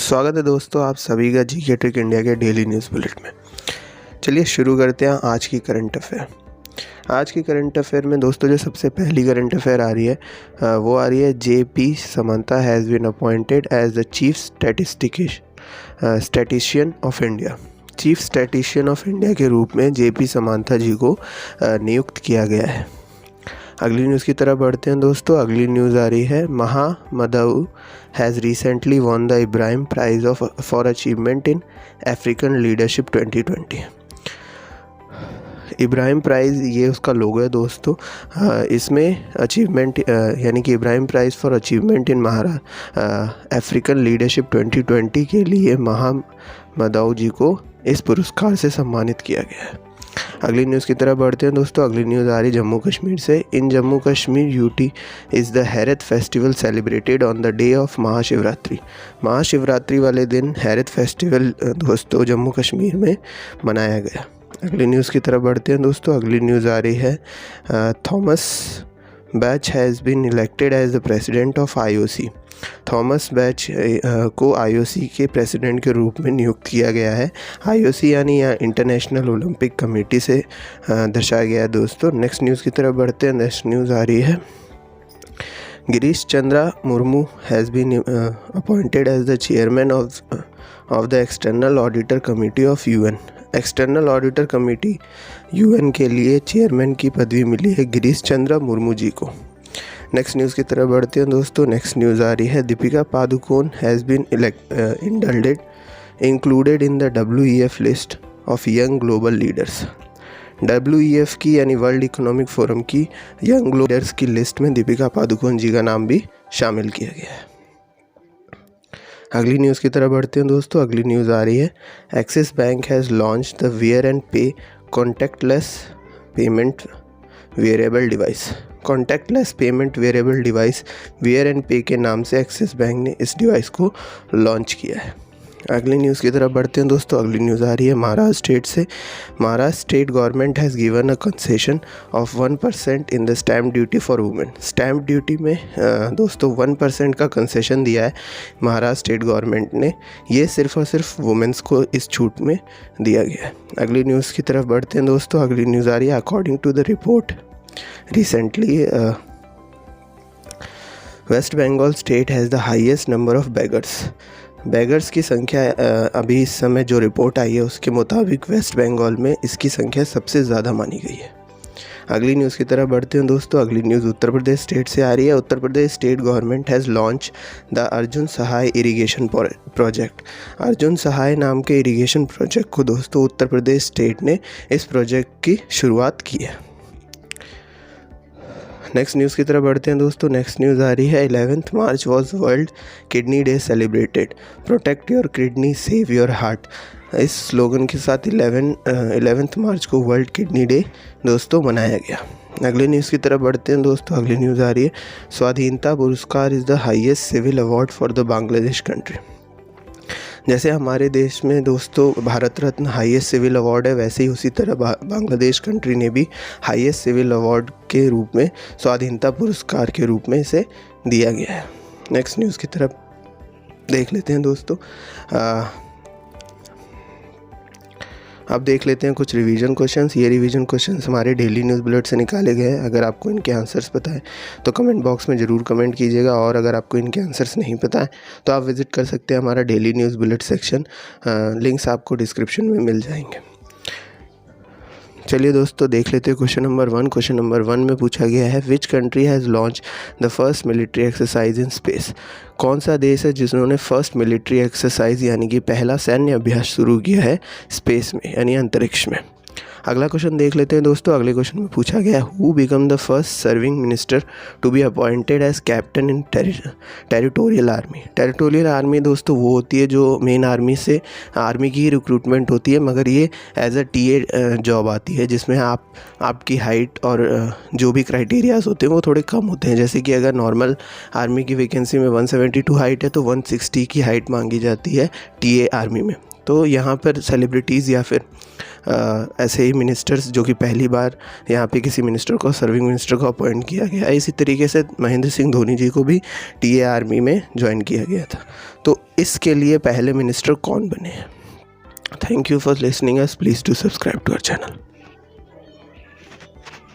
स्वागत है दोस्तों आप सभी का जीके ट्रिक इंडिया के डेली न्यूज़ बुलेटिन में। चलिए शुरू करते हैं आज की करंट अफेयर। आज की करंट अफेयर में दोस्तों जो सबसे पहली करंट अफेयर आ रही है वो आ रही है JP Samanta has been appointed as the chief statistician of India. Chief statistician of India के रूप में जेपी समंता जी को नियुक्त किया गया है। अगली न्यूज़ की तरफ बढ़ते हैं दोस्तों। अगली न्यूज़ आ रही है Mahamadou has recently won the Ibrahim prize for achievement in African leadership 2020। Ibrahim prize ये उसका लोगो है दोस्तों। इसमें अचीवमेंट यानी कि Ibrahim prize for achievement in African leadership 2020 के लिए महामदऊ जी को इस पुरस्कार से सम्मानित किया गया है। अगली न्यूज़ की तरफ बढ़ते हैं दोस्तों। अगली न्यूज़ आ रही जम्मू कश्मीर से। In Jammu Kashmir UT is the Hairat festival celebrated on the day of Mahashivratri. Mahashivratri वाले दिन हैरत फेस्टिवल दोस्तों जम्मू कश्मीर में मनाया गया। अगली न्यूज़ की तरफ बढ़ते हैं दोस्तों। अगली न्यूज़ आ रही है Thomas Bach has been elected as the president of IOC। Thomas Bach को IOC के प्रेसिडेंट के रूप में नियुक्त किया गया है। IOC यानी इंटरनेशनल ओलंपिक कमेटी से दर्शाया गया है दोस्तों। नेक्स्ट न्यूज़ की तरफ बढ़ते हैं। नेक्स्ट न्यूज़ आ रही है Girish Chandra Murmu has been appointed as the chairman of the external auditor committee of UN। External auditor committee UN के लिए चेयरमैन की पदवी मिली है गिरीश चंद्रा मुर्मू जी को। नेक्स्ट न्यूज़ की तरफ बढ़ते हैं दोस्तों। नेक्स्ट न्यूज़ आ रही है Deepika Padukone has been included in the WEF list of young global leaders. WEF की यानी वर्ल्ड इकोनॉमिक फोरम की यंग ग्लोबल लीडर्स की लिस्ट में दीपिका पादुकोण जी का नाम भी शामिल किया गया है। अगली न्यूज़ की तरफ बढ़ते हैं दोस्तों। अगली न्यूज़ आ रही है Axis bank has launch the wear and pay contactless payment variable device. Contactless payment variable device wear and pay के नाम से एक्सिस बैंक ने इस डिवाइस को लॉन्च किया है। अगली न्यूज़ की तरफ बढ़ते हैं दोस्तों। अगली न्यूज़ आ रही है महाराष्ट्र स्टेट से। Maharashtra state government has given a concession of 1% in the stamp duty for women. Stamp duty में दोस्तों 1% का कंसेशन दिया है महाराष्ट्र स्टेट गवर्नमेंट ने। ये सिर्फ़ और सिर्फ वुमेंस को इस छूट में दिया गया है। अगली न्यूज़ की तरफ बढ़ते हैं दोस्तों। अगली न्यूज़ आ रही है according to the report recently West Bengal state has the highest number of beggars की संख्या अभी इस समय जो रिपोर्ट आई है उसके मुताबिक वेस्ट बंगाल में इसकी संख्या सबसे ज़्यादा मानी गई है। अगली न्यूज़ की तरफ बढ़ते हैं दोस्तों। अगली न्यूज़ उत्तर प्रदेश स्टेट से आ रही है। Uttar Pradesh state government has launch the Arjun Sahay irrigation project. Arjun Sahay नाम के इरिगेशन प्रोजेक्ट को दोस्तों उत्तर प्रदेश स्टेट ने इस प्रोजेक्ट की शुरुआत की है। नेक्स्ट न्यूज़ की तरफ बढ़ते हैं दोस्तों। नेक्स्ट न्यूज़ आ रही है 11 March was world kidney day celebrated. Protect your kidney save your heart. इस स्लोगन के साथ 11 मार्च को वर्ल्ड किडनी डे दोस्तों मनाया गया। अगली न्यूज़ की तरफ बढ़ते हैं दोस्तों। अगली न्यूज़ आ रही है Swadhinata Puraskar is the highest civil award for the Bangladesh country. जैसे हमारे देश में दोस्तों Bharat Ratna highest civil award है, वैसे ही उसी तरह बांग्लादेश कंट्री ने भी हाईएस्ट सिविल अवार्ड के रूप में स्वाधीनता पुरस्कार के रूप में इसे दिया गया है। नेक्स्ट न्यूज़ की तरफ देख लेते हैं दोस्तों। अब देख लेते हैं कुछ रिवीजन क्वेश्चंस। ये रिवीजन क्वेश्चंस हमारे डेली न्यूज़ बुलेट से निकाले गए हैं। अगर आपको इनके आंसर्स पता है तो कमेंट बॉक्स में ज़रूर कमेंट कीजिएगा, और अगर आपको इनके आंसर्स नहीं पता है तो आप विज़िट कर सकते हैं हमारा daily news bullet section. Links आपको डिस्क्रिप्शन में मिल जाएंगे। चलिए दोस्तों देख लेते हैं क्वेश्चन नंबर 1। क्वेश्चन नंबर 1 में पूछा गया है which country has launch the first military exercise in space. कौन सा देश है जिन्होंने फर्स्ट मिलिट्री एक्सरसाइज यानी कि पहला सैन्य अभ्यास शुरू किया है स्पेस में यानी अंतरिक्ष में। अगला क्वेश्चन देख लेते हैं दोस्तों। अगले क्वेश्चन में पूछा गया who become the first serving minister to be appointed as captain in territorial army. Territorial army दोस्तों वो होती है जो मेन आर्मी से आर्मी की रिक्रूटमेंट होती है, मगर ये एज अ TA जॉब आती है जिसमें आपकी हाइट और जो भी क्राइटेरियाज होते हैं वो थोड़े कम होते हैं। जैसे कि अगर नॉर्मल आर्मी की वैकेंसी में 172 हाइट है तो 160 की हाइट मांगी जाती है TA आर्मी में। तो यहाँ पर सेलिब्रिटीज़ या फिर ऐसे ही मिनिस्टर्स जो कि पहली बार यहाँ पे किसी मिनिस्टर को, सर्विंग मिनिस्टर को अपॉइंट किया गया। इसी तरीके से महेंद्र सिंह धोनी जी को भी टीए आर्मी में ज्वाइन किया गया था। तो इसके लिए पहले मिनिस्टर कौन बने? Thank you for listening us, please do subscribe to our channel.